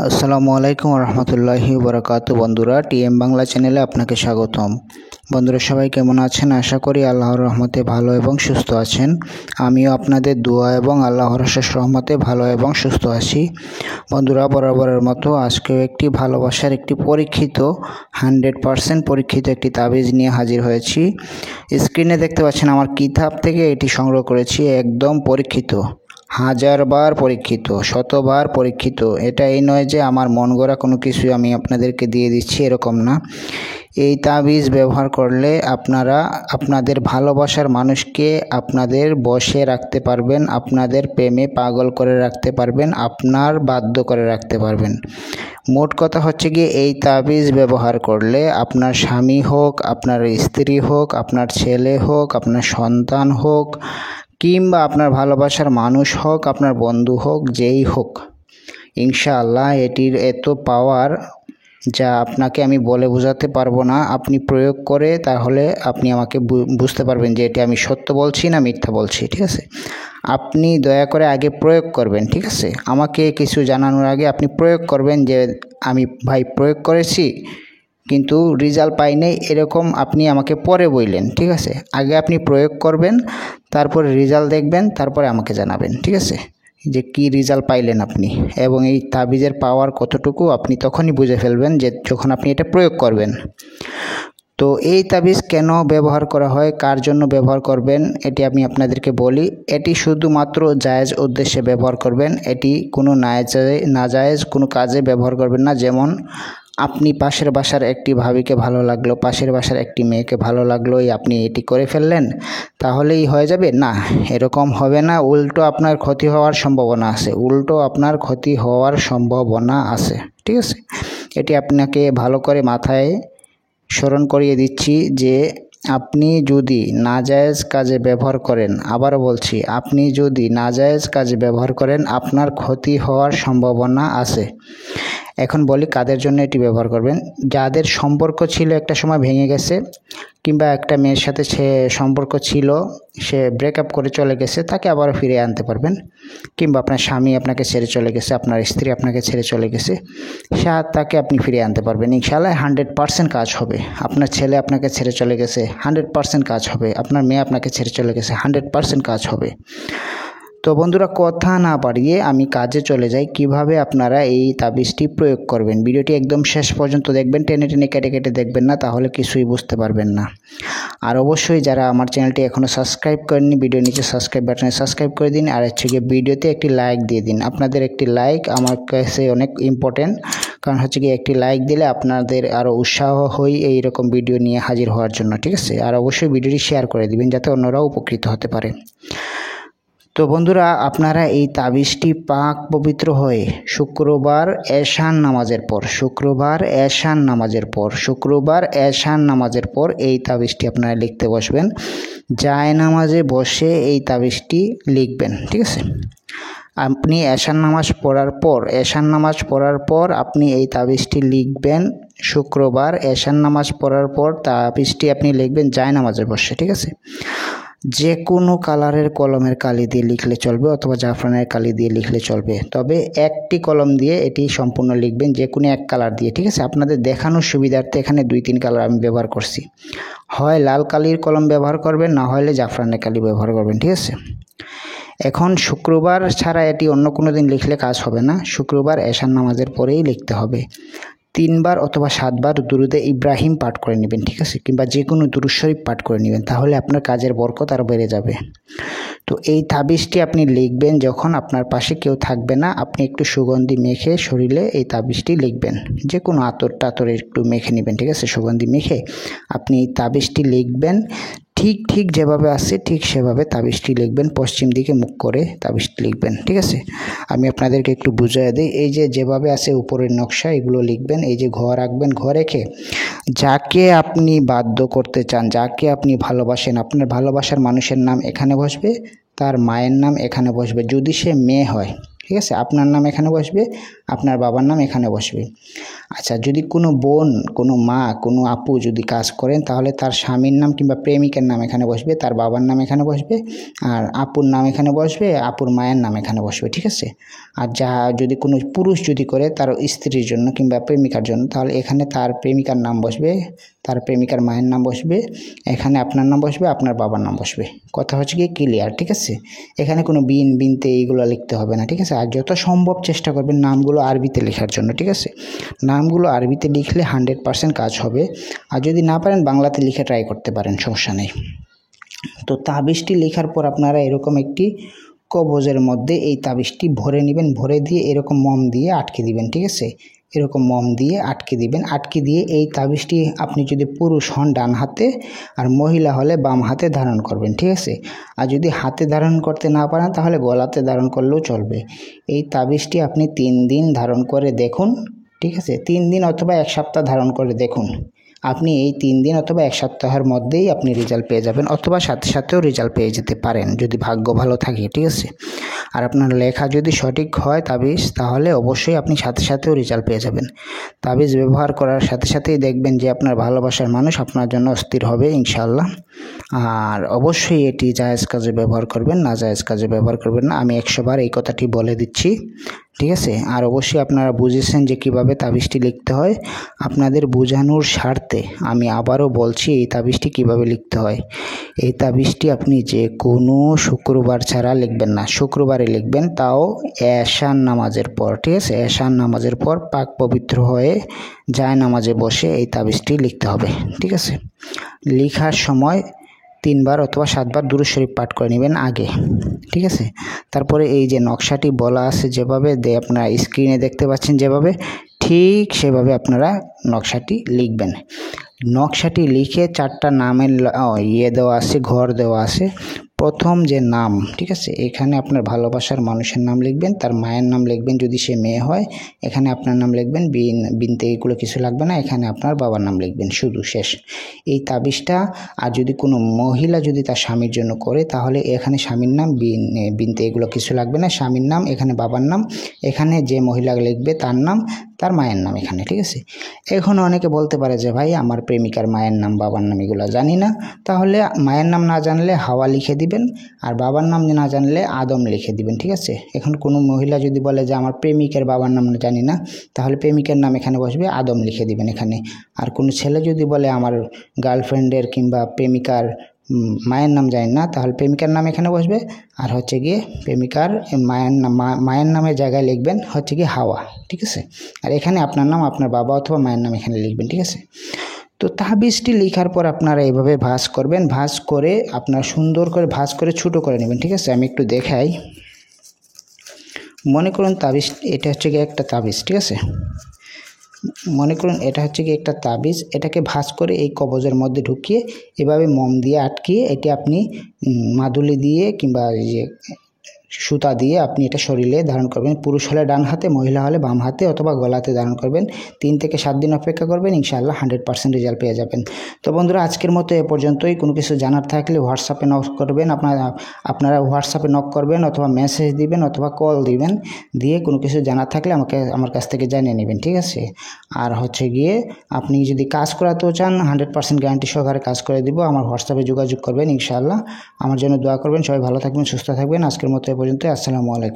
আসসালামু আলাইকুম রহমতুল্লাহি বরকাতুহু। বন্ধুরা, টিএম বাংলা চ্যানেলে আপনাকে স্বাগতম। বন্ধুরা, সবাই কেমন আছেন? আশা করি আল্লাহর রহমতে ভালো এবং সুস্থ আছেন। আমিও আপনাদের দোয়া এবং আল্লাহর অশেষ রহমতে ভালো এবং সুস্থ আছি। বন্ধুরা, বরাবরের মতো আজকেও একটি ভালোবাসার একটি পরীক্ষিত 100% পরীক্ষিত একটি তাবিজ নিয়ে হাজির হয়েছি। স্ক্রিনে দেখতে পাচ্ছেন আমার কিতাব থেকে এটি সংগ্রহ করেছি। একদম পরীক্ষিত, হাজারবার পরীক্ষিত, শতবার পরীক্ষিত। এটা এই নয় যে আমার মন গড়া কোনো কিছু আমি আপনাদেরকে দিয়ে দিচ্ছি, এরকম না। এই তাবিজ ব্যবহার করলে আপনারা আপনাদের ভালোবাসার মানুষকে আপনাদের বশে রাখতে পারবেন, আপনাদের প্রেমে পাগল করে রাখতে পারবেন, আপনার বাধ্য করে রাখতে পারবেন। মোট কথা হচ্ছে গিয়ে এই তাবিজ ব্যবহার করলে আপনার স্বামী হোক, আপনার স্ত্রী হোক, আপনার ছেলে হোক, আপনার সন্তান হোক, কিংবা আপনার ভালোবাসার মানুষ হোক, আপনার বন্ধু হোক, যেই হোক, ইনশাআল্লাহ এটির এত পাওয়ার যা আপনাকে আমি বলে বোঝাতে পারবো না। আপনি প্রয়োগ করে তাহলে আপনি আমাকে বুঝতে পারবেন যে এটি আমি সত্য বলছি না মিথ্যা বলছি। ঠিক আছে, আপনি দয়া করে আগে প্রয়োগ করবেন। ঠিক আছে, আমাকে কিছু জানানোর আগে আপনি প্রয়োগ করবেন যে আমি ভাই প্রয়োগ করেছি কিন্তু রেজাল্ট পাই নাই, এরকম আপনি আমাকে পরে বললেন। ঠিক আছে, আগে আপনি প্রয়োগ করবেন, তারপরে রেজাল্ট দেখবেন, তারপরে আমাকে জানাবেন। ঠিক আছে, যে কি রেজাল্ট পাইলেন আপনি, এবং এই তাবিজের পাওয়ার কতটুকু আপনি তখনই বুঝে ফেলবেন যে যখন আপনি এটা প্রয়োগ করবেন। তো এই তাবিজ কেন ব্যবহার করা হয়, কার জন্য ব্যবহার করবেন, এটি আমি আপনাদেরকে বলি। এটি শুধুমাত্র জায়েজ উদ্দেশ্যে ব্যবহার করবেন। এটি কোনো নাজায়েজ কোনো কাজে ব্যবহার করবেন না। যেমন আপনি পাশের বাসার একটি ভাবিকে ভালো লাগলো, পাশের বাসার একটি মেয়েকে ভালো লাগলো, আপনি এটি করে ফেললেন, তাহলেই হয়ে যাবে না, এরকম হবে না। উল্টো আপনার ক্ষতি হওয়ার সম্ভাবনা আছে, ঠিক আছে, এটি আপনাকে ভালো করে মাথায় স্মরণ করিয়ে দিচ্ছি যে আপনি যদি নাজায়েজ কাজে ব্যবহার করেন, আবারও বলছি, আপনি যদি নাজায়েজ কাজে ব্যবহার করেন আপনার ক্ষতি হওয়ার সম্ভাবনা আছে। এখন বলি কাদের জন্য এটি ব্যবহার করবেন। যাদের সম্পর্ক ছিল একটা সময় ভেঙে গেছে, কিংবা একটা মেয়ের সাথে সে সম্পর্ক ছিল, সে ব্রেকআপ করে চলে গেছে, তাকে আবারও ফিরিয়ে আনতে পারবেন। কিংবা আপনার স্বামী আপনাকে ছেড়ে চলে গেছে, আপনার স্ত্রী আপনাকে ছেড়ে চলে গেছে, তাকে আপনি ফিরিয়ে আনতে পারবেন ইনশাআল্লাহ। 100% কাজ হবে। আপনার ছেলে আপনাকে ছেড়ে চলে গেছে, 100% কাজ হবে। আপনার মেয়ে আপনাকে ছেড়ে চলে গেছে, 100% কাজ হবে। তো বন্ধুরা, কথা না বাড়িয়ে আমি কাজে চলে যাই, কিভাবে আপনারা এই তাবিজটি প্রয়োগ করবেন। ভিডিওটি একদম শেষ পর্যন্ত দেখবেন, টেনে টেনে কেটে কেটে দেখবেন না, তাহলে কিছুই বুঝতে পারবেন না। আর অবশ্যই যারা আমার চ্যানেলটি এখনও সাবস্ক্রাইব করেননি, ভিডিও নিচে সাবস্ক্রাইব বাটনে সাবস্ক্রাইব করে দিন। আর হচ্ছে গিয়ে ভিডিওতে একটি লাইক দিয়ে দিন। আপনাদের একটি লাইক আমার কাছে অনেক ইম্পর্টেন্ট, কারণ হচ্ছে গিয়ে একটি লাইক দিলে আপনাদের আরও উৎসাহ হই এইরকম ভিডিও নিয়ে হাজির হওয়ার জন্য। ঠিক আছে, আর অবশ্যই ভিডিওটি শেয়ার করে দিবেন যাতে অন্যরাও উপকৃত হতে পারে। তো বন্ধুরা, আপনারা এই তাবিজটি পাক পবিত্র হয়ে শুক্রবার এশান নামাজের পর এই তাবিজটি আপনারা লিখতে বসবেন। জায়নামাজে বসে এই তাবিজটি লিখবেন। ঠিক আছে, আপনি এশান নামাজ পড়ার পর আপনি এই তাবিজটি লিখবেন। শুক্রবার এশান নামাজ পড়ার পর তাবিজটি আপনি লিখবেন জায়নামাজে বসে। ঠিক আছে, যে কোনো কালারের কলমের কালি দিয়ে লিখলে চলবে, অথবা জাফরানের কালি দিয়ে লিখলে চলবে, তবে একটি কলম দিয়ে এটি সম্পূর্ণ লিখবেন, যে কোনো এক কালার দিয়ে। ঠিক আছে, আপনাদের দেখানোর সুবিধার্থে এখানে 2-3 কালার আমি ব্যবহার করছি। হয় লাল কালির কলম ব্যবহার করবেন, না হলে জাফরানের কালি ব্যবহার করবেন। ঠিক আছে, এখন শুক্রবার ছাড়া এটি অন্য কোনো দিন লিখলে কাজ হবে না। শুক্রবার এশান নামাজের পরেই লিখতে হবে। 3 বার অথবা 7 বার দুরুদে ইব্রাহিম পাঠ করে নেবেন। ঠিক আছে, কিংবা যে কোনো দুরূদ শরীফ পাঠ করে নেবেন, তাহলে আপনার কাজের বরকত আরও বেড়ে যাবে। তো এই তাবিজটি আপনি লিখবেন যখন আপনার পাশে কেউ থাকবে না, আপনি একটু সুগন্ধি মেখে শরীরে এই তাবিজটি লিখবেন। যে কোনো আতর টাতর একটু মেখে নেবেন। ঠিক আছে, সুগন্ধি মেখে আপনি এই তাবিজটি লিখবেন। ঠিক যেভাবে আছে ঠিক সেভাবে তাবিজটি লিখবেন। পশ্চিম দিকে মুখ করে তাবিজটি লিখবেন। ঠিক আছে, আমি আপনাদেরকে একটু বুঝিয়ে দিই। এই যেভাবে আছে উপরের নকশা, এগুলো লিখবেন। এই যে ঘর রাখবেন, ঘর রেখে যাকে আপনি বাধ্য করতে চান, যাকে আপনি ভালোবাসেন, আপনার ভালোবাসার মানুষের নাম এখানে বসবে, তার মায়ের নাম এখানে বসবে, যদি সে মেয়ে হয়। ঠিক আছে। আপনার নাম এখানে বসবে, আপনার বাবার নাম এখানে বসবে। আচ্ছা, যদি কোনো বোন, কোনো মা, কোনো আপু যদি কাজ করেন তাহলে তার স্বামীর নাম কিংবা প্রেমিকের নাম এখানে বসবে, তার বাবার নাম এখানে বসবে, আর আপুর নাম এখানে বসবে, আপুর মায়ের নাম এখানে বসবে, ঠিক আছে। আর যদি কোনো পুরুষ যদি করে তার স্ত্রীর জন্য কিংবা প্রেমিকার জন্য, তাহলে এখানে তার প্রেমিকার নাম বসবে, তার প্রেমিকার মায়ের নাম বসবে, এখানে আপনার নাম বসবে, আপনার বাবার নাম বসবে। কথা হচ্ছে কি ক্লিয়ার, ঠিক আছে। এখানে কোনো বিনতে এইগুলো লিখতে হবে না, ঠিক আছে। আর যত সম্ভব চেষ্টা করবেন নামগুলো আরবিতে লেখার জন্য, ঠিক আছে। নামগুলো আরবিতে লিখলে 100% কাজ হবে। আর যদি না পারেন বাংলাতে লিখে ট্রাই করতে পারেন, সমস্যা নেই। তো তাবিজটি লেখার পর আপনারা এরকম একটি কবজের মধ্যে এই তাবিজটি ভরে নেবেন, ভরে দিয়ে এরকম মম দিয়ে আটকে দিবেন, ঠিক আছে। এরকম মম দিয়ে আটকে দিবেন, আটকে দিয়ে এই তাবিজটি আপনি যদি পুরুষ হন ডান হাতে আর মহিলা হলে বাম হাতে ধারণ করবেন, ঠিক আছে। আর যদি হাতে ধারণ করতে না পারেন তাহলে গলাতে ধারণ করলেও চলবে। এই তাবিজটি আপনি 3 দিন ধারণ করে দেখুন, ঠিক আছে। 3 দিন অথবা 1 সপ্তাহ ধারণ করে দেখুন। আপনি এই 3 দিন অথবা 1 সপ্তাহের মধ্যেই আপনি রেজাল্ট পেয়ে যাবেন, অথবা সাথে সাথেও রেজাল্ট পেয়ে যেতে পারেন যদি ভাগ্য ভালো থাকে, ঠিক আছে। আর আপনার লেখা যদি সঠিক হয় তাবিজ, তাহলে অবশ্যই আপনি সাথে সাথেও রেজাল্ট পেয়ে যাবেন। তাবিজ ব্যবহার করার সাথে সাথেই দেখবেন যে আপনার ভালোবাসার মানুষ আপনার জন্য অস্থির হবে ইনশাআল্লাহ। আর অবশ্যই এটি জায়েজ কাজে ব্যবহার করবেন, না জায়েজ কাজে ব্যবহার করবেন না। আমি 100 বার এই কথাটি বলে দিচ্ছি, ঠিক আছে। আর অবশ্যই আপনারা বুঝেছেন যে কিভাবে তাবিজটি লিখতে হয়। আপনাদের বোঝানোর স্বার্থে আমি আবারও বলছি এই তাবিজটি কিভাবে লিখতে হয়। এই তাবিজটি আপনি যে কোনো শুক্রবার ছাড়া লিখবেন না, শুক্রবারে লিখবেন, তাও এশার নামাজের পর, ঠিক আছে। এশার নামাজের পর পাক পবিত্র হয়ে যায় নামাজে বসে এই তাবিজটি লিখতে হবে, ঠিক আছে। লেখার সময় 3 বার অথবা 7 বার দুরূদ শরীফ পাঠ করে নেবেন আগে, ঠিক আছে। তারপরে এই যে নকশাটি বলা আছে যেভাবে আপনারা স্ক্রিনে দেখতে পাচ্ছেন যেভাবে, ঠিক সেভাবে আপনারা নকশাটি লিখবেন। নকশাটি লিখে 4টা নামের দেওয়া আছে, ঘর দেওয়া আছে। প্রথম যে নাম, ঠিক আছে, এখানে আপনার ভালোবাসার মানুষের নাম লিখবেন, তার মায়ের নাম লিখবেন যদি সে মেয়ে হয়, এখানে আপনার নাম লিখবেন, বিনতে এগুলো কিছু লাগবে না, এখানে আপনার বাবার নাম লিখবেন, শুধু, শেষ। এই তাবিজটা আর যদি কোনো মহিলা যদি তার স্বামীর জন্য করে তাহলে এখানে স্বামীর নাম, বিনতে এগুলো কিছু লাগবে না, স্বামীর নাম, এখানে বাবার নাম, এখানে যে মহিলা লিখবে তার নাম, তার মায়ের নাম এখানে, ঠিক আছে। এখন অনেকে বলতে পারে যে ভাই আমার প্রেমিকার মায়ের নাম বাবার নাম এগুলো জানি না, তাহলে মায়ের নাম না জানলে হাওয়া লিখে দিবেন, আর বাবার নাম না জানলে আদম লিখে দিবেন, ঠিক আছে। এখন কোনো মহিলা যদি বলে যে আমার প্রেমিকের বাবার নাম জানি না, তাহলে প্রেমিকের নাম এখানে বসবে, আদম লিখে দিবেন এখানে। আর কোনো ছেলে যদি বলে আমার গার্লফ্রেন্ডের কিংবা প্রেমিকার মায়ের নাম জানি না, তাহলে প্রেমিকার নাম এখানে বসবে, আর হচ্ছে গিয়ে প্রেমিকার মায়ের নামের জায়গায় লিখবেন হচ্ছে গিয়ে হাওয়া, ঠিক আছে। আর এখানে আপনার নাম, আপনার বাবা অথবা মায়ের নাম এখানে লিখবেন, ঠিক আছে। তো তাবিজটি লেখার পর আপনারা এইভাবে ভাঁজ করবেন, ভাঁজ করে আপনারা সুন্দর করে ভাঁজ করে ছোটো করে নেবেন, ঠিক আছে। আমি একটু দেখাই। মনে করুন তাবিজ, এটা হচ্ছে গিয়ে একটা তাবিজ, ঠিক আছে। মনে করুন এটা হচ্ছে কি একটা তাবিজ, এটাকে ভাঁজ করে এই কবজের মধ্যে ঢুকিয়ে এভাবে মম দিয়ে আটকিয়ে এটি আপনি মাদুলি দিয়ে কিংবা সুতা দিয়ে আপনি এটা শরীরে ধারণ করবেন। পুরুষ হলে ডান হাতে, মহিলা হলে বাম হাতে অথবা গলাতে ধারণ করবেন। 3 থেকে 7 দিন অপেক্ষা করবেন, ইনশাআল্লাহ 100% রেজাল্ট পেয়ে যাবেন। তো বন্ধুরা, আজকের মতো এ পর্যন্তই। কোনো কিছু জানার থাকলে হোয়াটসঅ্যাপে নক করবেন, আপনারা হোয়াটসঅ্যাপে নক করবেন অথবা মেসেজ দিবেন অথবা কল দিবেন, দিয়ে কোনো কিছু জানার থাকলে আমার কাছ থেকে জানিয়ে নেবেন, ঠিক আছে। আর হচ্ছে গিয়ে আপনি যদি কাজ করাতেও চান 100% গ্যারান্টি সহকারে কাজ করে দিব। আমার হোয়াটসঅ্যাপে যোগাযোগ করবেন ইনশাআল্লাহ। আমার জন্য দোয়া করবেন। সবাই ভালো থাকবেন, সুস্থ থাকবেন। আজকের মতো এ পর্যন্ত। আসসালামু আলাইকুম।